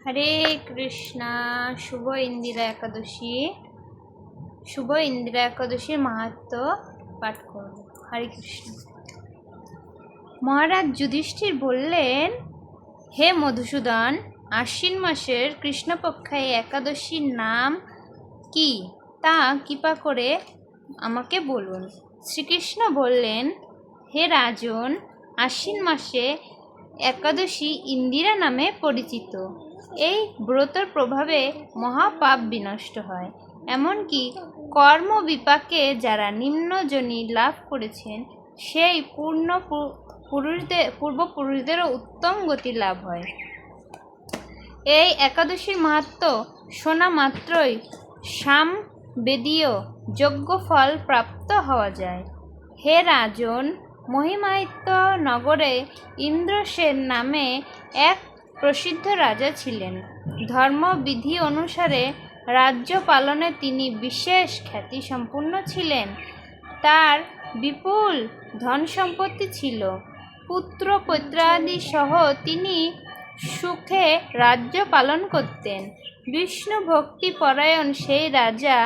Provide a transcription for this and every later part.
হরে কৃষ্ণা। শুভ ইন্দিরা একাদশী। শুভ ইন্দিরা একাদশীর মাহাত্ম্য পাঠ করব। হরে কৃষ্ণ। মহারাজ যুধিষ্ঠির বললেন, হে মধুসূদন, আশ্বিন মাসের কৃষ্ণপক্ষায় একাদশীর নাম কি তা কৃপা করে আমাকে বলুন। শ্রীকৃষ্ণ বললেন, হে রাজন, আশ্বিন মাসে একাদশী ইন্দিরা নামে পরিচিত। এই ব্রতর প্রভাবে মহাপাপ বিনষ্ট হয়। এমনকি কর্ম বিপাকে যারা নিম্নজনী লাভ করেছেন সেই পূর্বপুরুষদেরও উত্তম গতি লাভ হয়। এই একাদশীর মাহাত্ম্য শোনা মাত্রই সামবেদীয় যজ্ঞফল প্রাপ্ত হওয়া যায়। হে রাজন, মহিমায়িত নগরে ইন্দ্রসেন নামে এক প্রসিদ্ধ রাজা ছিলেন। ধর্মবিধি অনুসারে রাজ্য পালনে তিনি বিশেষ খ্যাতি সম্পন্ন ছিলেন। তার বিপুল ধন সম্পত্তি ছিল। পুত্র পৌত্রাদি সহ তিনি সুখে রাজ্য পালন করতেন। বিষ্ণু ভক্তি পরায়ণ সেই রাজা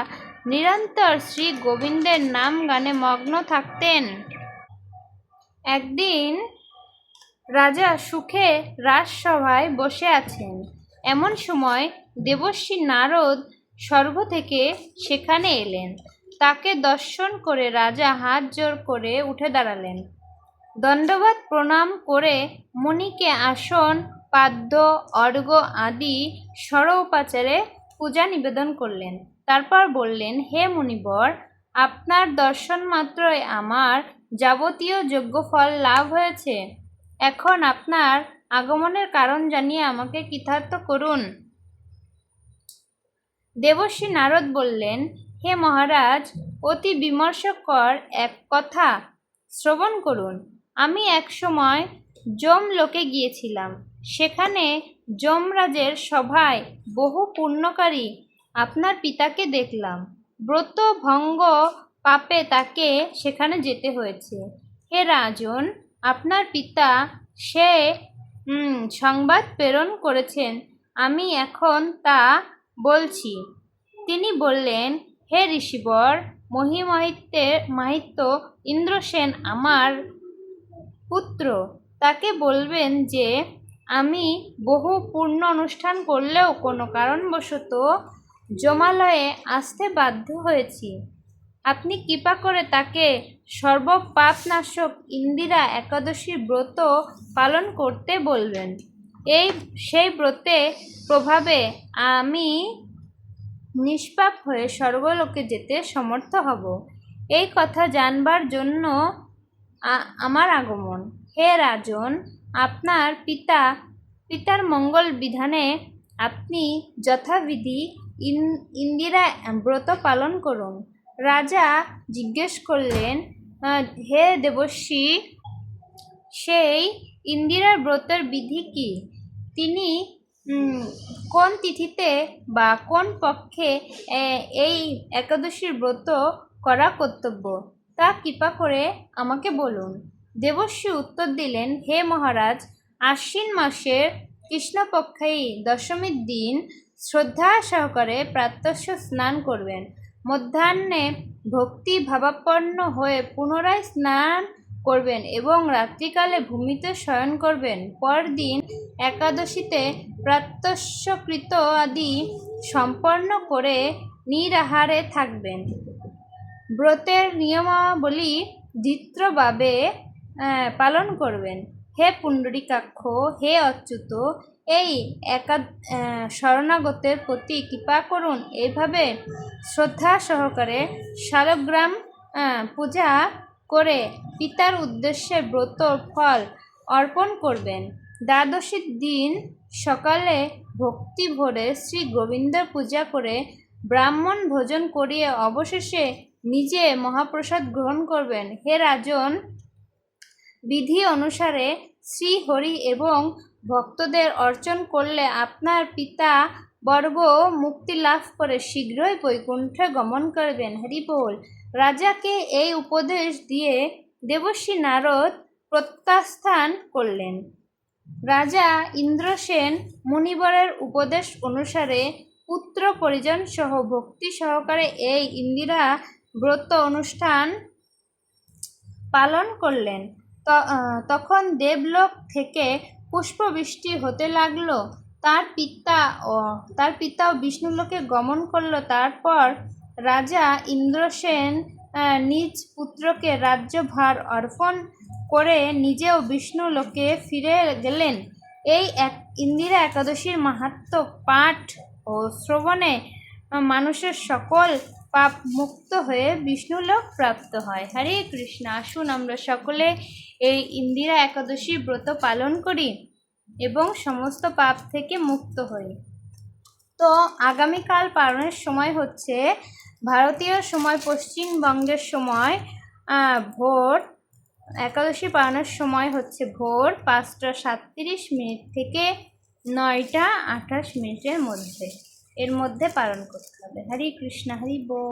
নিরন্তর শ্রী গোবিন্দের নাম গানে মগ্ন থাকতেন। একদিন রাজা সুখে রাজসভায় বসে আছেন। এমন সময় দেবর্ষি নারদ স্বর্গ থেকে সেখানে এলেন। তাকে দর্শন করে রাজা হাত জোড় করে উঠে দাঁড়ালেন। দণ্ডবত প্রণাম করে মুনিকে আসন, পাদ্য, অর্ঘ্য আদি ষড়োপচারে পূজা নিবেদন করলেন। তারপর বললেন, হে মুনিবর, আপনার দর্শন মাত্রই আমার যাবতীয় যজ্ঞফল লাভ হয়েছে। এখন আপনার আগমনের কারণ জানিয়ে আমাকে কৃতার্থ করুন। দেবর্ষি নারদ বললেন, হে মহারাজ, অতি বিমর্ষকর এক কথা শ্রবণ করুন। আমি এক সময় যমলোকে গিয়েছিলাম। সেখানে যমরাজের সভায় বহু পুণ্যকারী আপনার পিতাকে দেখলাম। ব্রত ভঙ্গ পাপে তাকে সেখানে যেতে হয়েছে। হে রাজন, আপনার পিতা সে সংবাদ প্রেরণ করেছেন, আমি এখন তা বলছি। তিনি বললেন, হে ঋষিবর, মাহিত্য ইন্দ্রসেন আমার পুত্র। তাকে বলবেন যে আমি বহু পূর্ণ অনুষ্ঠান করলেও কোনো কারণবশত যমালয়ে আসতে বাধ্য হয়েছি। আপনি কৃপা করে তাকে সর্বপাপনাশক ইন্দিরা একাদশীর ব্রত পালন করতে বলবেন। সেই ব্রতে প্রভাবে আমি নিষ্পাপ হয়ে স্বর্গলোকে যেতে সমর্থ হব। এই কথা জানবার জন্য আমার আগমন। হে রাজন, আপনার পিতার মঙ্গল বিধানে আপনি যথাবিধি ইন্দিরা ব্রত পালন করুন। রাজা জিজ্ঞেস করলেন, হে দেবর্ষি, সেই ইন্দিরার ব্রতের বিধি কি? তিনি কোন তিথিতে বা কোন পক্ষে এই একাদশীর ব্রত করা কর্তব্য তা কৃপা করে আমাকে বলুন। দেবর্ষি উত্তর দিলেন, হে মহারাজ, আশ্বিন মাসের কৃষ্ণপক্ষেই দশমীর দিন শ্রদ্ধা সহকারে প্রাতঃ স্নান করবেন। মধ্যাহ্নে ভক্তি ভাবাপন্ন হয়ে পুনরায় স্নান করবেন এবং রাত্রিকালে ভূমিতে শয়ন করবেন। পরদিন একাদশীতে প্রাতঃকৃত আদি সম্পন্ন করে নিরাহারে থাকবেন। ব্রতের নিয়মাবলী ধৃতভাবে পালন করবেন। হে পুণ্ডরীকাক্ষ, হে অচ্যুত, এই শরণাগতের প্রতি কৃপা করুন। এইভাবে শ্রদ্ধা সহকারে শালগ্রাম পূজা করে পিতার উদ্দেশ্যে ব্রত ফল অর্পণ করবেন। দ্বাদশীর দিন সকালে ভক্তি ভরে শ্রী গোবিন্দের পূজা করে ব্রাহ্মণ ভোজন করিয়ে অবশেষে নিজে মহাপ্রসাদ গ্রহণ করবেন। হে রাজন, বিধি অনুসারে শ্রী হরি এবং ভক্তদের অর্চন করলে আপনার পিতা বর্গ মুক্তি লাভ করে শীঘ্রই বৈকুণ্ঠে গমন করবেন। হরি বল। রাজাকে এই উপদেশ দিয়ে দেবর্ষি নারদ প্রত্যাস্থান করলেন। রাজা ইন্দ্রসেন মুনিবরের উপদেশ অনুসারে পুত্র পরিজন সহ ভক্তি সহকারে এই ইন্দিরা ব্রত অনুষ্ঠান পালন করলেন। তখন দেবলোক থেকে পুষ্পবৃষ্টি হতে লাগলো। তার পিতাও বিষ্ণুলোকে গমন করলো। তারপর রাজা ইন্দ্রসেন নিজ পুত্রকে রাজ্যভার অর্পণ করে নিজেও বিষ্ণুলোকে ফিরে গেলেন। এই ইন্দিরা একাদশীর মাহাত্ম্য পাঠ ও শ্রবণে মানুষের সকল পাপ মুক্ত হয়ে বিষ্ণুলোক প্রাপ্ত হয়। হরে কৃষ্ণ। আসুন আমরা সকলে এই ইন্দিরা একাদশী ব্রত পালন করি এবং সমস্ত পাপ থেকে মুক্ত হই। তো আগামীকাল পালনের সময় হচ্ছে ভারতীয় সময় পশ্চিমবঙ্গের সময় ভোর, একাদশী পালনের সময় হচ্ছে ভোর 5:37 থেকে 9:28 এর মধ্যে পালন করতে হবে। হরে কৃষ্ণ। হরি বল।